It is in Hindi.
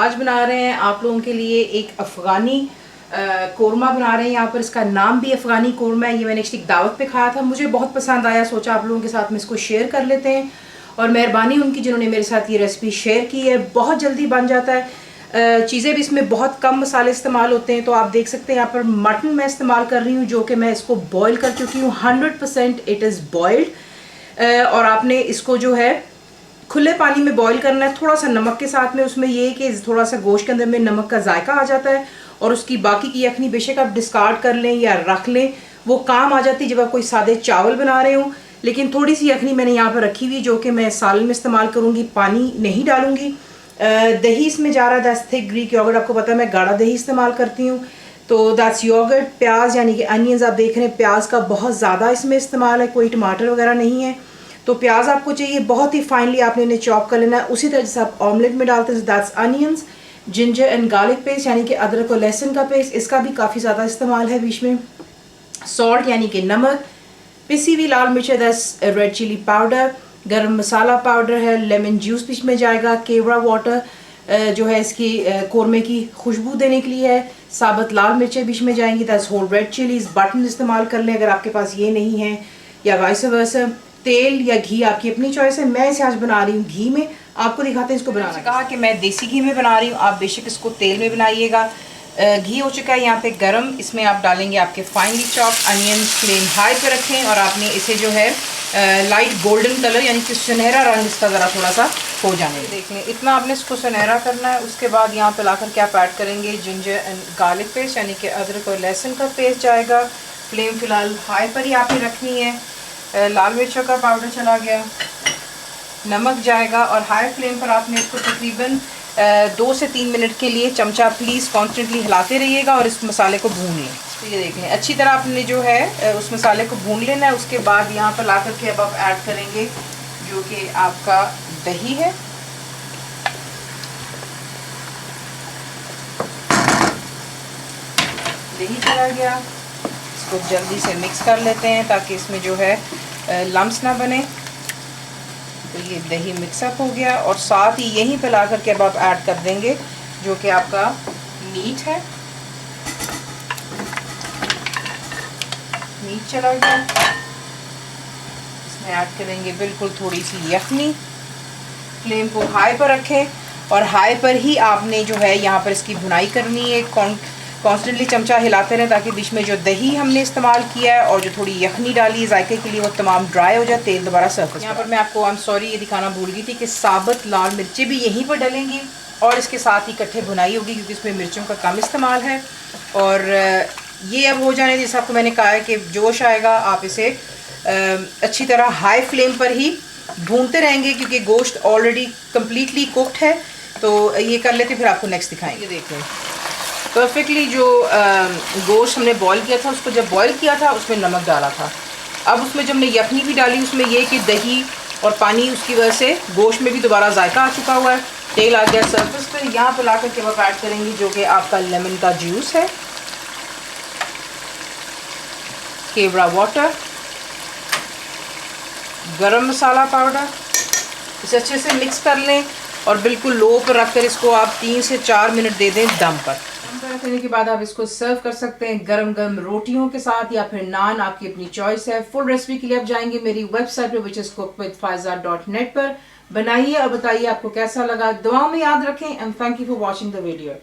आज बना रहे हैं आप लोगों के लिए एक अफ़गानी कोरमा बना रहे हैं। यहाँ पर इसका नाम भी अफ़गानी कोरमा है। ये मैंने एक दावत पे खाया था, मुझे बहुत पसंद आया, सोचा आप लोगों के साथ में इसको शेयर कर लेते हैं। और मेहरबानी उनकी जिन्होंने मेरे साथ ये रेसिपी शेयर की है। बहुत जल्दी बन जाता है, चीज़ें भी इसमें बहुत कम मसाले इस्तेमाल होते हैं। तो आप देख सकते हैं यहाँ पर मटन मैं इस्तेमाल कर रही हूँ, जो कि मैं इसको बॉयल कर चुकी हूँ। 100% इट इज़ बॉयल्ड। और आपने इसको जो है खुले पानी में बॉईल करना है, थोड़ा सा नमक के साथ में। उसमें ये है कि थोड़ा सा गोश्त के अंदर में नमक का जायका आ जाता है, और उसकी बाकी की यखनी बेशक आप डिस्कार्ड कर लें या रख लें, वो काम आ जाती है जब आप कोई सादे चावल बना रहे हो। लेकिन थोड़ी सी यखनी मैंने यहाँ पर रखी हुई, जो कि मैं सालन में इस्तेमाल करूँगी, पानी नहीं डालूंगी। दही इसमें जा रहा है, दैट्स थिक ग्रीक योगर्ट। आपको पता है मैं गाढ़ा दही इस्तेमाल करती हूँ, तो दैट्स योगर्ट। प्याज यानी कि अनियंस, आप देख रहे हैं प्याज का बहुत ज़्यादा इसमें इस्तेमाल है, कोई टमाटर वगैरह नहीं है। तो प्याज आपको चाहिए बहुत ही फाइनली आपने इन्हें चॉप कर लेना है, उसी तरह जैसे आप ऑमलेट में डालते हैं। That's onions, ginger and garlic paste यानी कि अदरक और लहसुन का पेस्ट, इसका भी काफ़ी ज़्यादा इस्तेमाल है बीच में। सॉल्ट यानी कि नमक, पिसी हुई लाल मिर्च, दैट्स रेड चिली पाउडर, गरम मसाला पाउडर है, लेमन जूस बीच में जाएगा, केवड़ा वाटर जो है इसकी कोरमे की खुशबू देने के लिए है, साबुत लाल मिर्चें बीच में जाएंगी, that's whole red chillies. Button इस्तेमाल कर लें अगर आपके पास ये नहीं है, या वाइस वर्सा। तेल या घी आपकी अपनी चॉइस है, मैं इसे आज बना रही हूँ घी में। आपको दिखाते हैं इसको बनाना। कहा कि मैं देसी घी में बना रही हूँ, आप बेशक इसको तेल में बनाइएगा। घी हो चुका है यहाँ पे गरम, इसमें आप डालेंगे आपके finally chop onion. Flame high पे रखें और आपने इसे जो है लाइट गोल्डन कलर यानी कि सुनहरा रंग इसका ज़रा थोड़ा सा हो जाने देख लें, इतना आपने इसको सुनहरा करना है। उसके बाद यहाँ पे लाकर के आप ऐड करेंगे जिंजर एंड गार्लिक पेस्ट यानी कि अदरक और लहसुन का पेस्ट जाएगा। फ्लेम फ़िलहाल हाई पर ही आपने रखनी है। लाल मिर्चों का पाउडर चला गया, नमक जाएगा, और हाई फ्लेम पर आपने इसको तकरीबन 2 से 3 मिनट के लिए चमचा प्लीज़ कॉन्स्टेंटली हिलाते रहिएगा और इस मसाले को भून लें। तो ये देख लें अच्छी तरह आपने जो है उस मसाले को भून लेना है। उसके बाद यहाँ पर ला करके अब आप ऐड करेंगे जो कि आपका दही है। दही चला गया, इसको जल्दी से मिक्स कर लेते हैं ताकि इसमें जो है लम्स ना बने। तो ये दही मिक्सअप हो गया, और साथ ही यहीं पे ला करके अब आप ऐड कर देंगे जो कि आपका मीट है। मीट चला गया, इसमें ऐड करेंगे बिल्कुल थोड़ी सी यखनी। फ्लेम को हाई पर रखें और हाई पर ही आपने जो है यहाँ पर इसकी भुनाई करनी है। कॉन्स्टेंटली चमचा हिलाते रहें ताकि बीच में जो दही हमने इस्तेमाल किया है और जो थोड़ी यखनी डाली है जायके के लिए वो तमाम ड्राई हो जाए, तेल दोबारा सरफेस। यहाँ पर मैं आपको सॉरी ये दिखाना भूल गई थी कि साबुत लाल मिर्चें भी यहीं पर डलेंगी और इसके साथ ही इकट्ठे भुनाई होगी क्योंकि इसमें मिर्चों का कम इस्तेमाल है। और ये अब हो जाने जैसे आपको मैंने कहा है कि जोश आएगा, आप इसे अच्छी तरह हाई फ्लेम पर ही भूनते रहेंगे क्योंकि गोश्त ऑलरेडी कम्प्लीटली कुकड है। तो ये कर लेते फिर आपको नेक्स्ट दिखाएंगे। देखें परफेक्टली जो गोश्त हमने बॉईल किया था, उसको जब बॉईल किया था उसमें नमक डाला था। अब उसमें जब हमने यखनी भी डाली, उसमें ये कि दही और पानी उसकी वजह से गोश्त में भी दोबारा जायका आ चुका हुआ है, तेल आ गया सरफेस पे। यहाँ पर ला करके आप ऐड करेंगे जो कि आपका लेमन का जूस है, केवड़ा वाटर, गरम मसाला पाउडर। इसे अच्छे से मिक्स कर लें और बिल्कुल लो पर रखकर इसको आप 3 से 4 मिनट दे दें दम पर। दम पर रखने के बाद आप इसको सर्व कर सकते हैं गरम गरम रोटियों के साथ या फिर नान, आपकी अपनी चॉइस है। फुल रेसिपी के लिए आप जाएंगे मेरी वेबसाइट पर which is cookwithfaiza.net पर। बनाइए और बताइए आपको कैसा लगा। दुआ में याद रखें and thank you for watching the video.